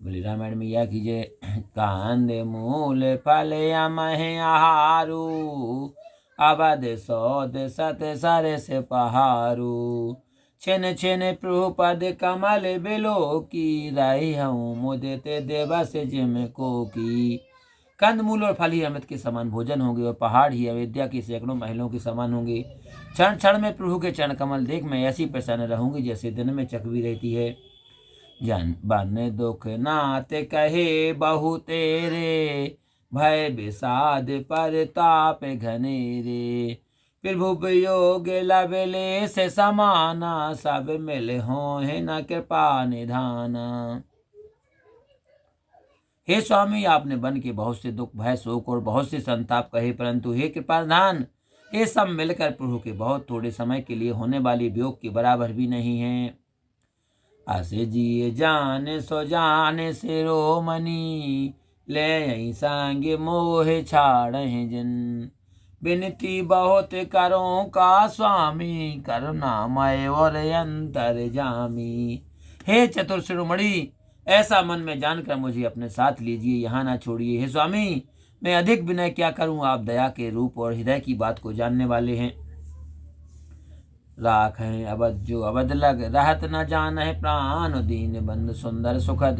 बोले रामायण में यह कीजिए। कांदे मूल फल अमहे आहारू, अवध सौद सत सर से पहारू। छिन छिन प्रभुपद कमल बिलो की, रही हूँ मुदित दिवस जिम को की। कंदमूल और फल ही अमृत के समान भोजन होंगे और पहाड़ ही अयोध्या की सैकड़ों महलों के समान होंगे। क्षण क्षण में प्रभु के चरण कमल देख मैं ऐसी प्रसन्न रहूंगी जैसे दिन में चकवी रहती है। जन बन दुख नाते कहे बहु तेरे, भय विषाद पर ताप घनेरे। प्रभु वियोग लबले से समाना, सब मिल हो न कृपा निधाना। हे स्वामी, आपने बन के बहुत से दुख भय शोक और बहुत से संताप कहे, परंतु हे कृपाधान, ये सब मिलकर प्रभु के बहुत थोड़े समय के लिए होने वाली वियोग के बराबर भी नहीं है। असे जिए जान सो जान सिरोमणि, ले यही संग मोह छाड़ जिन। विनती बहुत करो का स्वामी, करुणामय और अंतर जामी। हे चतुर शिरोमणि, ऐसा मन में जानकर मुझे अपने साथ लीजिए, यहाँ ना छोड़िए। हे स्वामी, मैं अधिक विनय क्या करूं, आप दया के रूप और हृदय की बात को जानने वाले हैं। राख है अवध जो अवध लग, रहत न जान है प्राण। दीन बंद सुंदर सुखद,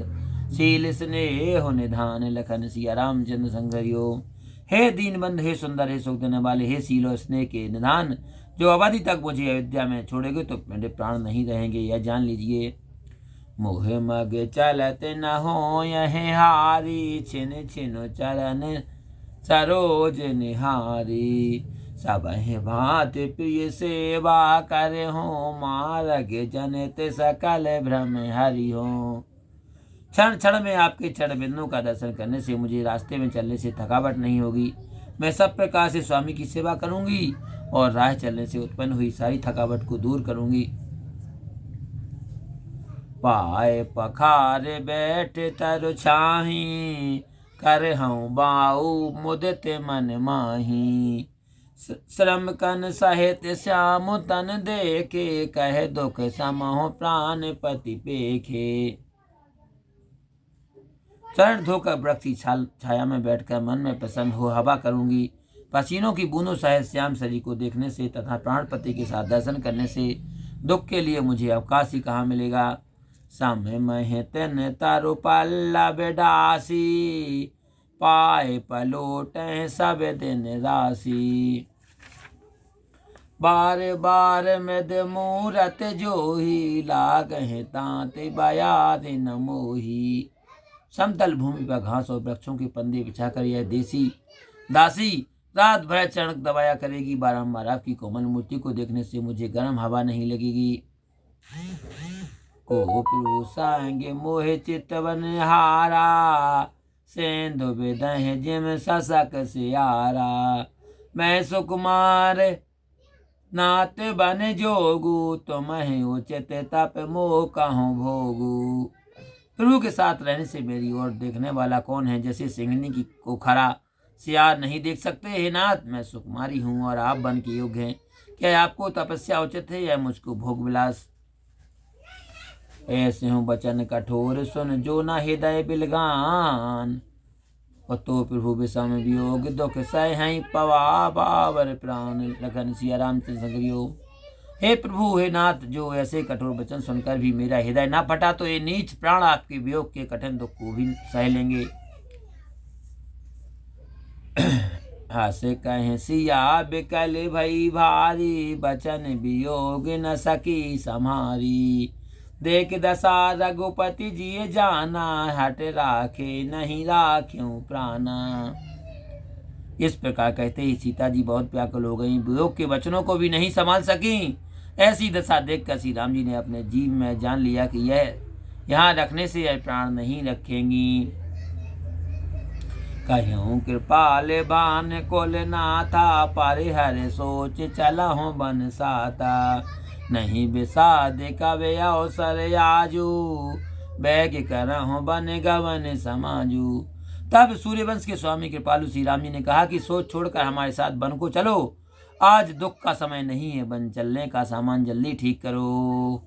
शील स्नेह निधान। लखन सिया रामचंद्र संघरियो। हे दीन बंद, हे सुंदर, हे सुख देने वाले, हे शील और स्नेह के निधान, जो अवधि तक मुझे अयोध्या में छोड़ेगे तो मेरे प्राण नहीं रहेंगे, यह जान लीजिए। मोह मग चलत न हो यह हारी, छिन छिन चरण सरोज निहारी। सब भांत प्रिय सेवा कर हो, मार्ग जनित सकल भ्रम हरि हो। क्षण क्षण में आपके चरण बिंदु का दर्शन करने से मुझे रास्ते में चलने से थकावट नहीं होगी। मैं सब प्रकार से स्वामी की सेवा करूंगी और राह चलने से उत्पन्न हुई सारी थकावट को दूर करूंगी। पाए पखार बैठ तर छाही, कर हूँ बाऊ मुदित मन माही। श्रम कन सहित श्याम तन देखे, कहे दुख समहो प्राण पति पेखे। चरण धोकर वृक्ष की छाया में बैठकर मन में प्रसन्न हो हवा करूंगी। पसीनों की बूंदों सहित श्याम शरीर को देखने से तथा प्राणपति के साथ दर्शन करने से दुख के लिए मुझे अवकाश ही कहाँ मिलेगा। समय मह तेन तारु पल्लव डासी, पाए पलोट सब दिन राशि। बार बार मृद मूरत जोही, लागहि तात बयाद न मोही। समतल भूमि पर घास और वृक्षों के पंदे बिछाकर यह दासी रात भर चरणक दबाया करेगी। बारंबार आपकी कोमल मूर्ति को देखने से मुझे गर्म हवा नहीं लगेगी। को प्रभु संग मोह चितवन हारा, सेंधु विदह जिम ससक सियारा। मैं सुकुमार नात बन जोगू, तुम उचित तप मोह कहूँ भोगू। प्रभु के साथ रहने से मेरी ओर देखने वाला कौन है, जैसे सिंहनी की को खरा सियार नहीं देख सकते। हे नाथ, मैं सुकुमारी हूँ और आप बन के योग्य हैं। क्या आपको तपस्या उचित है या मुझको भोग विलास। ऐसे हूँ बचन कठोर, सुन जो न हृदय बिलगान। और तो प्रभु विषम वियोग, दुख सह हैं पवा बावर प्राण। लखन सिया रामचंद्र संग्रियो। हे प्रभु, हे नाथ, जो ऐसे कठोर वचन सुनकर भी मेरा हृदय ना फटा, तो ये नीच प्राण आपके वियोग के कठिन दुख को भी सह लेंगे। हासे कहें सिया बिकल भई भारी, बचन वियोग न सकी समारी। देख दशा रघुपति जी जाना, हट राखे नहीं राख्यों प्राणा। इस प्रकार कहते ही सीता जी बहुत व्याकुल हो गई, वियोग के वचनों को भी नहीं संभाल सकी। ऐसी दशा देखकर श्री राम जी ने अपने जीव में जान लिया कि यह यहाँ रखने से यह प्राण नहीं रखेंगी। कहूँ कृपाल बान कुल नाथा, परिहर सोच चलहु बन साता। नहीं विषाद कवे अवसर आजू, बैग करहु बन गवन समाजू। तब सूर्यवंश के स्वामी कृपालु श्री राम जी ने कहा कि सोच छोड़कर हमारे साथ वन को चलो। आज दुख का समय नहीं है, वन चलने का सामान जल्दी ठीक करो।